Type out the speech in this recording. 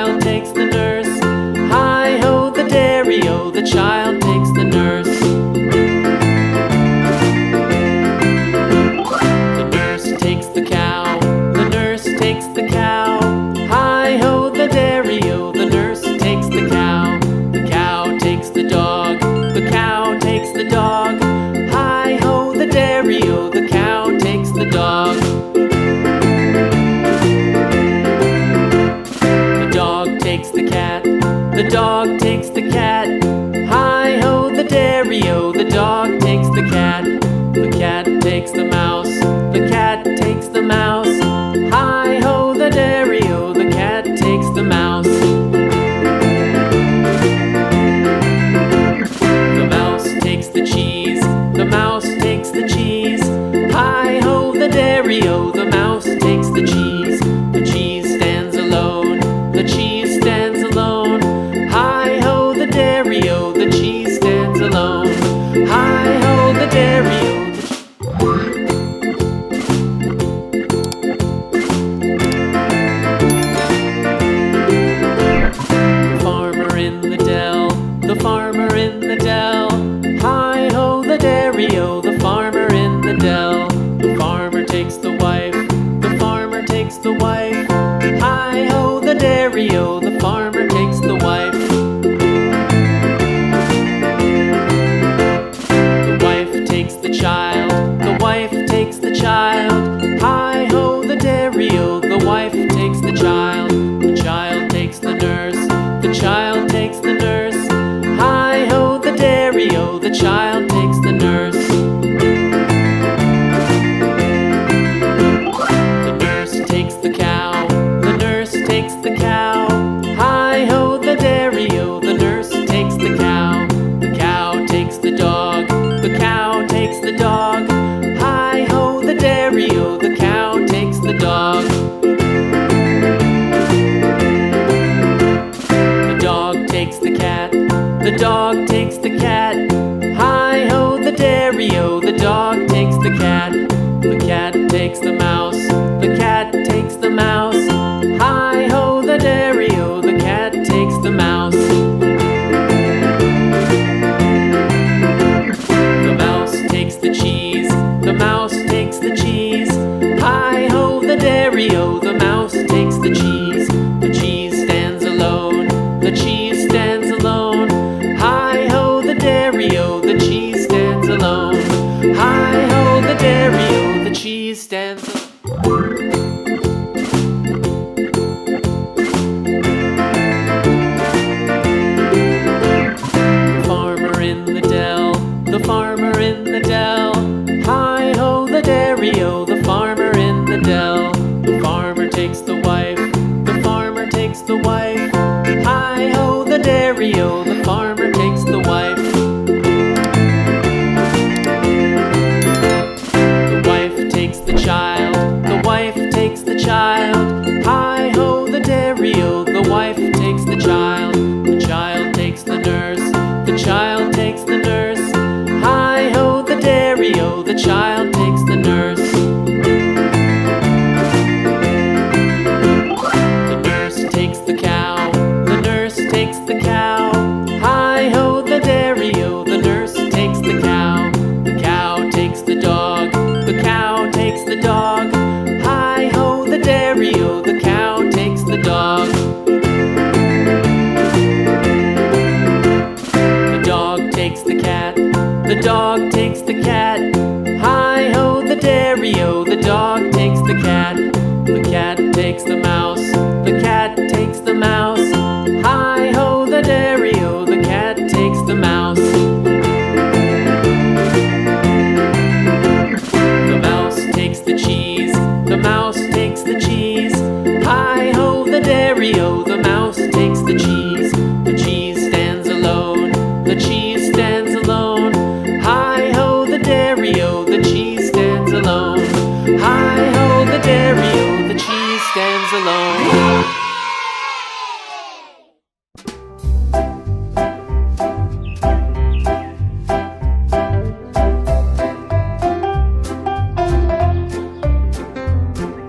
child takes the nurse. Hi-ho, the dairy-o, the child takes the nurse. The nurse takes the cow, the nurse takes the cow. Hi-ho, the dairy-o, the nurse takes the cow. The cow takes the dog, the cow takes the dog. Hi-ho, the dairy-o, the cow takes the dog. The dog takes the cat, the dog takes the cat. Hi-ho, the dairy-o, the dog takes the cat. The cat takes the mouse, the cat takes the mouse. Hi-ho, the dairy-o, the cat takes the mouse. The mouse takes the cheese, the mouse takes the cheese. Hi-ho, the dairy-o, the mouse takes the cheese. The cheese stands alone, the cheese stands alone. Hi-ho, the dairy-o, the cheese stands alone. Hi-ho, the dairy-o. The farmer in the dell, the farmer in the dell. Hi-ho, the dairy-o, the farmer in the dell. The farmer takes the wife, the farmer takes the wife. Hi-ho, the dairy-o, the farmer takes the wife. The wife takes the child, the wife takes the child. Hi-ho, the dairy-o, the wife takes the child. The child takes the nurse, the child takes the nurse. Hi-ho, the dairy-o, the child takes the nurse. The nurse takes the cow, the nurse takes the cow. Hi-ho, the dairy-o, the nurse takes the cow. The cow takes the dog, the cow takes the dog. Hi-ho, the dairy-o, the cow takes the dog. The dog takes the cat, the dog takes the cat. Hi-ho, the dairy-o, the dog takes the cat. The cat takes the mouse, the cat takes the mouse. Hi-ho, the dairy-o, the cat takes the mouse. The mouse takes the cheese, the mouse takes the cheese. Hi-ho, the dairy-o, the mouse takes the cheese. The cheese stands alone, the cheese stands alone. Hi-ho, the dairy-o, the cheese stands alone. Hi-ho, the dairy-o, the cheese stands alone. The farmer in the dell, the farmer in the dell. Hi-ho, the dairy-o, the farmer in the dell. The farmer takes the wife, the farmer takes the wife. Hi-ho, the dairy-o, the farmer takes the wife. The wife takes the child, the wife takes the child. Hi-ho, the dairy-o, the wife takes the child. The child takes the nurse, the child takes the nurse. Hi-ho, the dairy-o, the child takes the nurse. The nurse takes the cow, the nurse takes the cow. Hi-ho, the dairy-o, the nurse takes the cow. The cow takes the dog, the cow takes the dog. Hi-ho, the dairy-o, the cow takes the dog. The dog takes the cat, the dog takes the cat. Hi-ho, the dairy-o, the dog takes the cat. The cat takes the mouse,